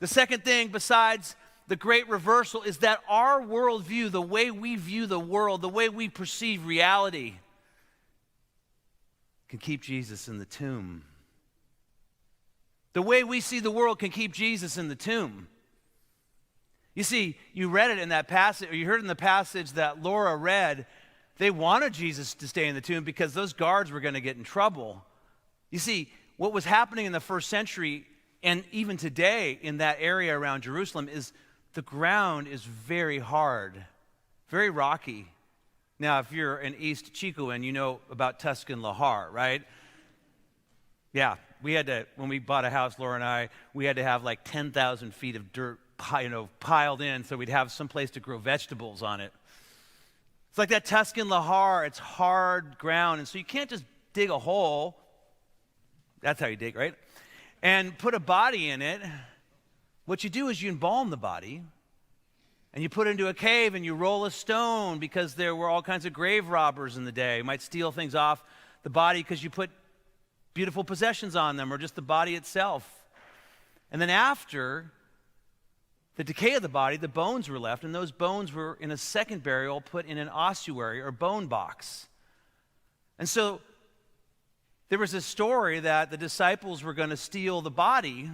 The second thing, besides the great reversal, is that our worldview, the way we view the world, the way we perceive reality, can keep Jesus in the tomb. The way we see the world can keep Jesus in the tomb. You see, you read it in that passage, or you heard in the passage that Laura read, they wanted Jesus to stay in the tomb because those guards were going to get in trouble. You see, what was happening in the first century, and even today in that area around Jerusalem, is the ground is very hard, very rocky. Now, if you're an East Chicoan, you know about Tuscan Lahar, right? Yeah, we had to, when we bought a house, Laura and I, we had to have like 10,000 feet of dirt piled in so we'd have some place to grow vegetables on it. It's like that Tuscan Lahar, it's hard ground, and so you can't just dig a hole. That's how you dig, right? And put a body in it. What you do is you embalm the body, and you put it into a cave, and you roll a stone, because there were all kinds of grave robbers in the day. You might steal things off the body because you put beautiful possessions on them, or just the body itself. And then after the decay of the body, the bones were left, and those bones were, in a second burial, put in an ossuary or bone box. And so there was a story that the disciples were going to steal the body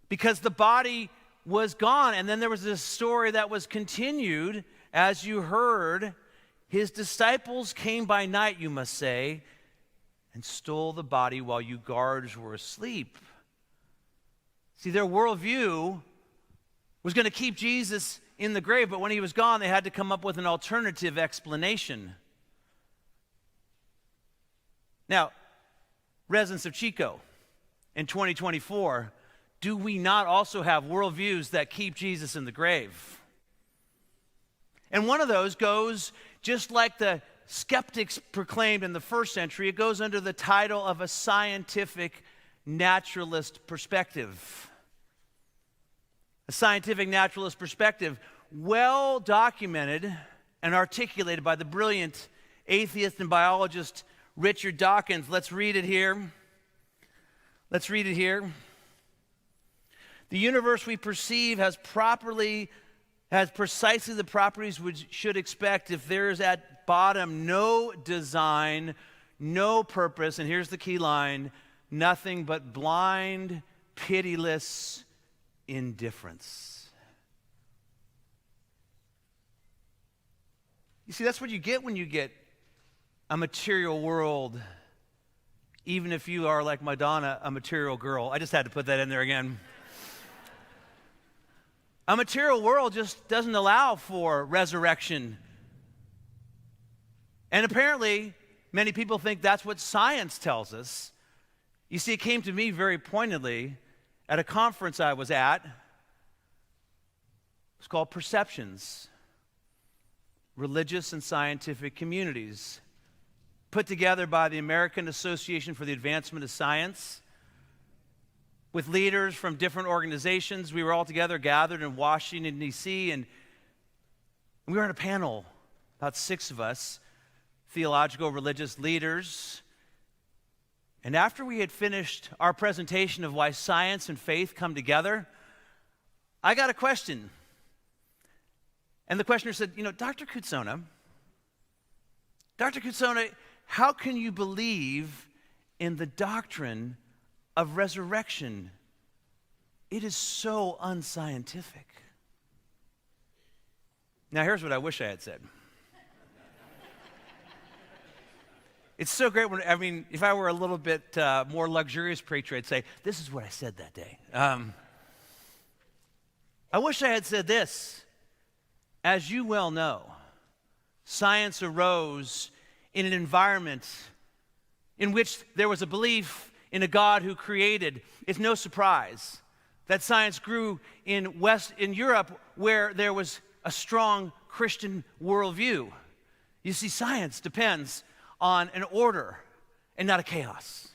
because the body was gone. And then there was this story that was continued, as you heard, his disciples came by night, you must say, and stole the body while you guards were asleep. See, their worldview was going to keep Jesus in the grave, but when he was gone, they had to come up with an alternative explanation. Now, residents of Chico, in 2024, do we not also have worldviews that keep Jesus in the grave? And one of those goes, just like the skeptics proclaimed in the first century, it goes under the title of a scientific naturalist perspective. A scientific naturalist perspective, well documented and articulated by the brilliant atheist and biologist Richard Dawkins. Let's read it here. The universe we perceive has precisely the properties we should expect if there is at bottom no design, no purpose, and here's the key line, nothing but blind, pitiless indifference. You see, that's what you get when you get a material world, even if you are like Madonna, a material girl. I just had to put that in there again. A material world just doesn't allow for resurrection. And apparently, many people think that's what science tells us. You see, it came to me very pointedly at a conference I was at. It's called Perceptions, Religious and Scientific Communities, put together by the American Association for the Advancement of Science, with leaders from different organizations. We were all together gathered in Washington, D.C., and we were on a panel, about 6 of us, theological, religious leaders. And after we had finished our presentation of why science and faith come together, I got a question. And the questioner said, Dr. Cootsona, how can you believe in the doctrine of resurrection? It is so unscientific. Now, here's what I wish I had said. It's so great if I were a little bit more luxurious preacher, I'd say, this is what I said that day. I wish I had said this. As you well know, science arose in an environment in which there was a belief in a God who created. It's no surprise that science grew in Europe, where there was a strong Christian worldview. You see, science depends on an order and not a chaos.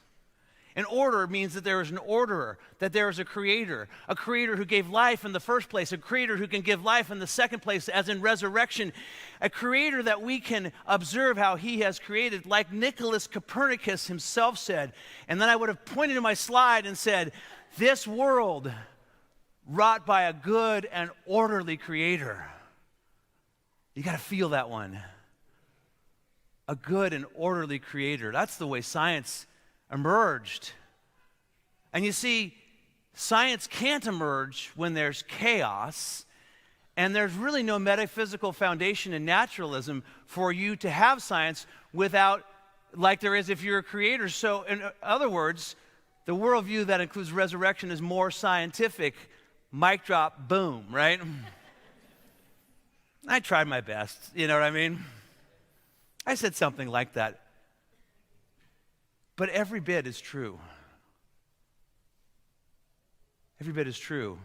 And order means that there is an orderer, that there is a creator who gave life in the first place, a creator who can give life in the second place, as in resurrection, a creator that we can observe how he has created, like Nicholas Copernicus himself said. And then I would have pointed to my slide and said, this world wrought by a good and orderly creator. You got to feel that one. A good and orderly creator. That's the way science emerged. And you see, science can't emerge when there's chaos, and there's really no metaphysical foundation in naturalism for you to have science without, like there is if you're a creator. So in other words, the worldview that includes resurrection is more scientific. Mic drop, boom, right? I tried my best, you know what I mean? I said something like that. But every bit is true. Every bit is true.